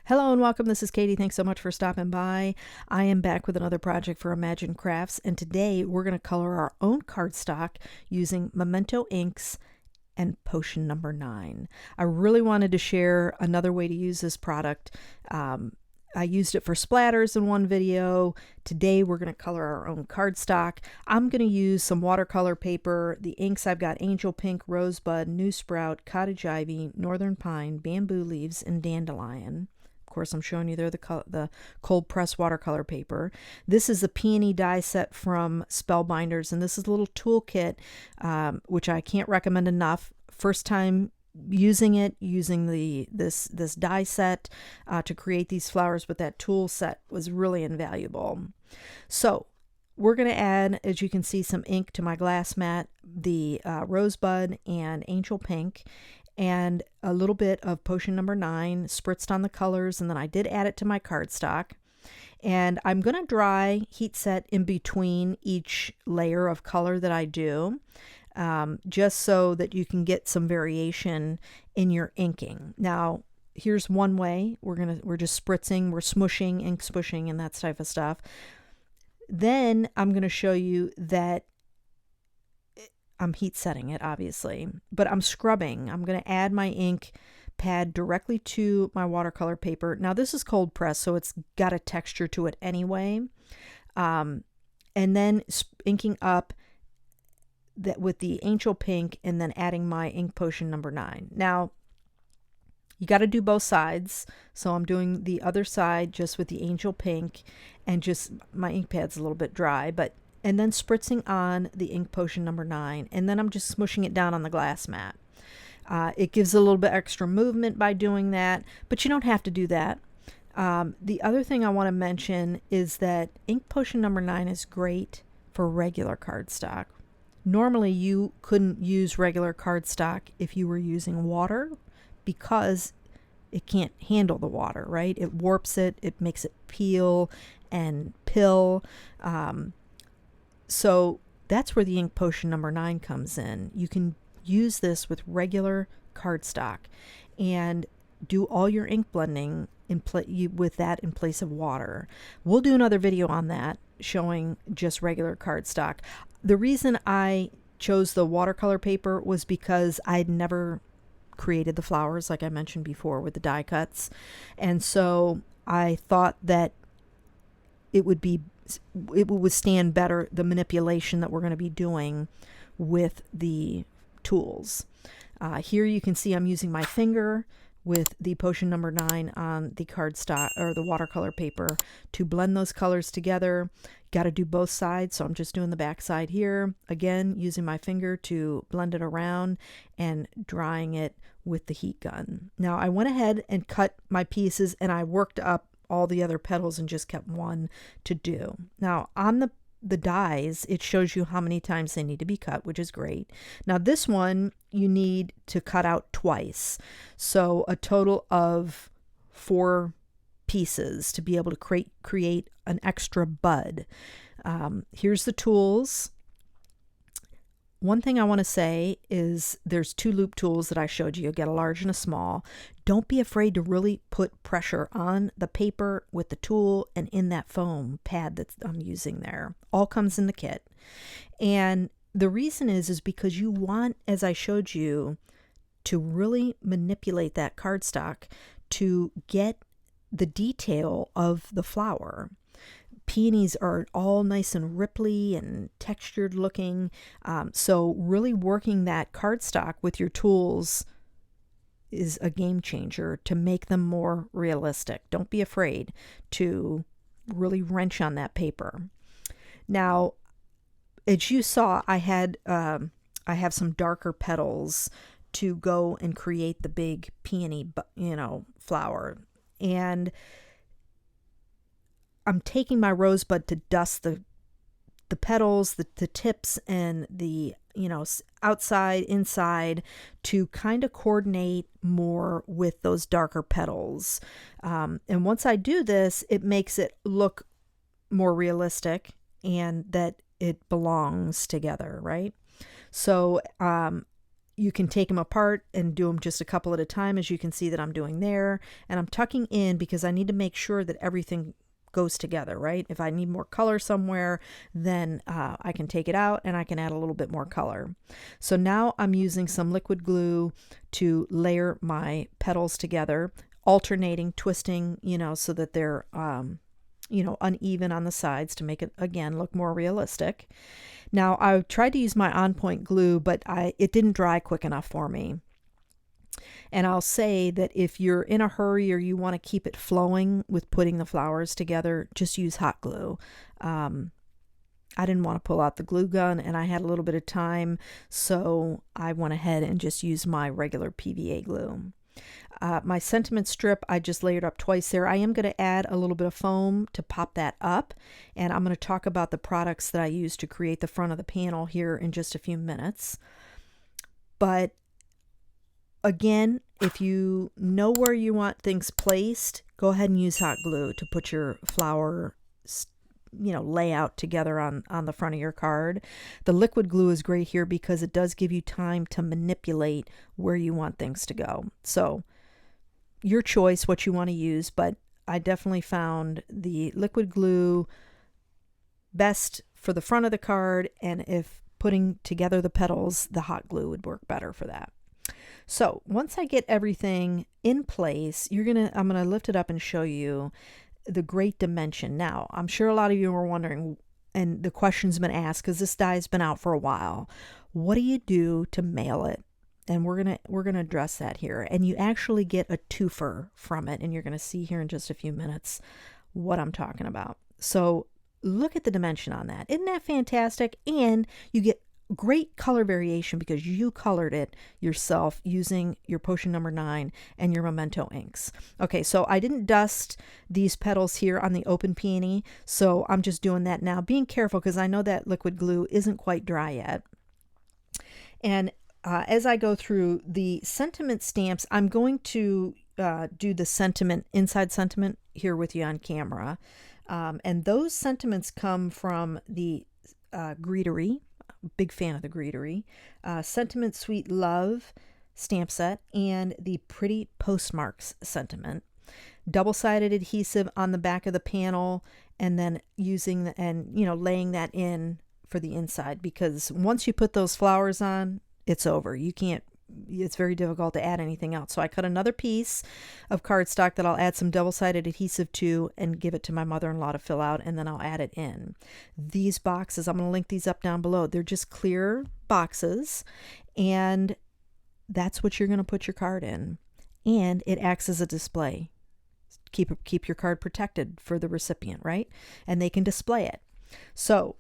Hello and welcome. This is Katie. Thanks so much for stopping by. I am back with another project for Imagine Crafts, and today we're going to color our own cardstock using Memento Inks and potion number 9. I really wanted to share another way to use this product. I used it for splatters in one video. Today we're going to color our own cardstock. I'm going to use some watercolor paper. The inks I've got Angel Pink, Rosebud, New Sprout, Cottage Ivy, Northern Pine, Bamboo Leaves, and Dandelion. Of course, I'm showing you there the cold press watercolor paper. This is a Peony die set from Spellbinders, and this is a little toolkit, which I can't recommend enough. First time using it, using this die set to create these flowers, but that tool set was really invaluable. So we're going to add, as you can see, some ink to my glass mat, the Rosebud and Angel Pink, and a little bit of potion number 9 spritzed on the colors, and then I did add it to my cardstock. And I'm going to dry heat set in between each layer of color that I do, just so that you can get some variation in your inking. Now, here's one way. We're just spritzing, we're smushing, ink smushing, and that type of stuff. Then I'm going to show you that I'm heat setting it, obviously, but I'm scrubbing. I'm going to add my ink pad directly to my watercolor paper. Now this is cold press, so it's got a texture to it anyway. And then inking up that with the Angel Pink, and then adding my ink potion number 9. Now you got to do both sides, so I'm doing the other side just with the Angel Pink, and just my ink pad's a little bit dry, and then spritzing on the ink potion number 9, and then I'm just smushing it down on the glass mat. It gives a little bit extra movement by doing that, but you don't have to do that. The other thing I want to mention is that ink potion number 9 is great for regular cardstock. Normally you couldn't use regular cardstock if you were using water, because it can't handle the water, right? It warps it, it makes it peel and pill. So that's where the ink potion number 9 comes in. You can use this with regular cardstock and do all your ink blending with that in place of water. We'll do another video on that, showing just regular cardstock. The reason I chose the watercolor paper was because I'd never created the flowers, like I mentioned before, with the die cuts. And so I thought that it would withstand better the manipulation that we're going to be doing with the tools. Here you can see I'm using my finger with the potion number 9 on the cardstock or the watercolor paper to blend those colors together. Got to do both sides, so I'm just doing the back side here. Again, using my finger to blend it around and drying it with the heat gun. Now I went ahead and cut my pieces, and I worked up all the other petals and just kept one to do. Now on the dies, it shows you how many times they need to be cut, which is great. Now this one you need to cut out twice, so a total of 4 pieces to be able to create an extra bud. Here's the tools. One thing I want to say is there's 2 loop tools that I showed you. You'll get a large and a small. Don't be afraid to really put pressure on the paper with the tool and in that foam pad that I'm using there. All comes in the kit. And the reason is because you want, as I showed you, to really manipulate that cardstock to get the detail of the flower. Peonies are all nice and ripply and textured looking. So really working that cardstock with your tools is a game changer to make them more realistic. Don't be afraid to really wrench on that paper. Now, as you saw, I have some darker petals to go and create the big peony, flower. And I'm taking my rosebud to dust the petals, the tips, and the outside, inside, to kind of coordinate more with those darker petals. And once I do this, it makes it look more realistic and that it belongs together, right? So you can take them apart and do them just a couple at a time, as you can see that I'm doing there. And I'm tucking in because I need to make sure that everything goes together, right? If I need more color somewhere, then I can take it out and I can add a little bit more color. So now I'm using some liquid glue to layer my petals together, alternating, twisting, you know, so that they're, you know, uneven on the sides to make it, again, look more realistic. Now, I tried to use my On Point glue, but it didn't dry quick enough for me. And I'll say that if you're in a hurry or you want to keep it flowing with putting the flowers together, just use hot glue. I didn't want to pull out the glue gun, and I had a little bit of time, so I went ahead and just used my regular PVA glue. My sentiment strip, I just layered up twice there. I am going to add a little bit of foam to pop that up, and I'm going to talk about the products that I use to create the front of the panel here in just a few minutes. But again, if you know where you want things placed, go ahead and use hot glue to put your flower, you know, layout together on the front of your card. The liquid glue is great here because it does give you time to manipulate where you want things to go. So your choice what you want to use, but I definitely found the liquid glue best for the front of the card, and if putting together the petals, the hot glue would work better for that. So once I get everything in place, I'm gonna lift it up and show you the great dimension. Now, I'm sure a lot of you are wondering, and the question's been asked because this die's been out for a while, what do you do to mail it? And we're gonna address that here. And you actually get a twofer from it, and you're gonna see here in just a few minutes what I'm talking about. So look at the dimension on that. Isn't that fantastic? And you get great color variation because you colored it yourself using your potion number 9 and your Memento inks. Okay, so I didn't dust these petals here on the open peony, so I'm just doing that now, being careful because I know that liquid glue isn't quite dry yet. And as I go through the sentiment stamps, I'm going to do the sentiment, inside sentiment here with you on camera. And those sentiments come from the Greetery. Big fan of the Greetery. Sentiment Sweet Love stamp set and the Pretty Postmarks sentiment. Double-sided adhesive on the back of the panel, and then using laying that in for the inside, because once you put those flowers on, it's over. It's very difficult to add anything else. So I cut another piece of cardstock that I'll add some double-sided adhesive to and give it to my mother-in-law to fill out, and then I'll add it in. These boxes, I'm going to link these up down below. They're just clear boxes, and that's what you're going to put your card in. And it acts as a display. Keep your card protected for the recipient, right? And they can display it. So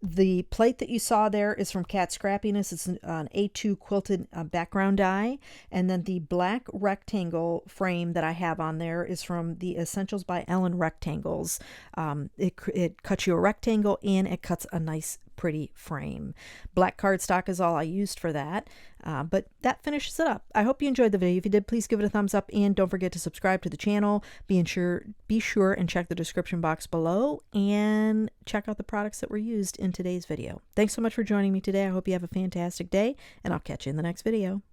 the plate that you saw there is from Cat Scrappiness. It's an A2 quilted background die. And then the black rectangle frame that I have on there is from the Essentials by Ellen Rectangles. It cuts you a rectangle and it cuts a nice pretty frame. Black cardstock is all I used for that. But that finishes it up. I hope you enjoyed the video. If you did, please give it a thumbs up and don't forget to subscribe to the channel. Be sure and check the description box below and check out the products that were used in today's video. Thanks so much for joining me today. I hope you have a fantastic day, and I'll catch you in the next video.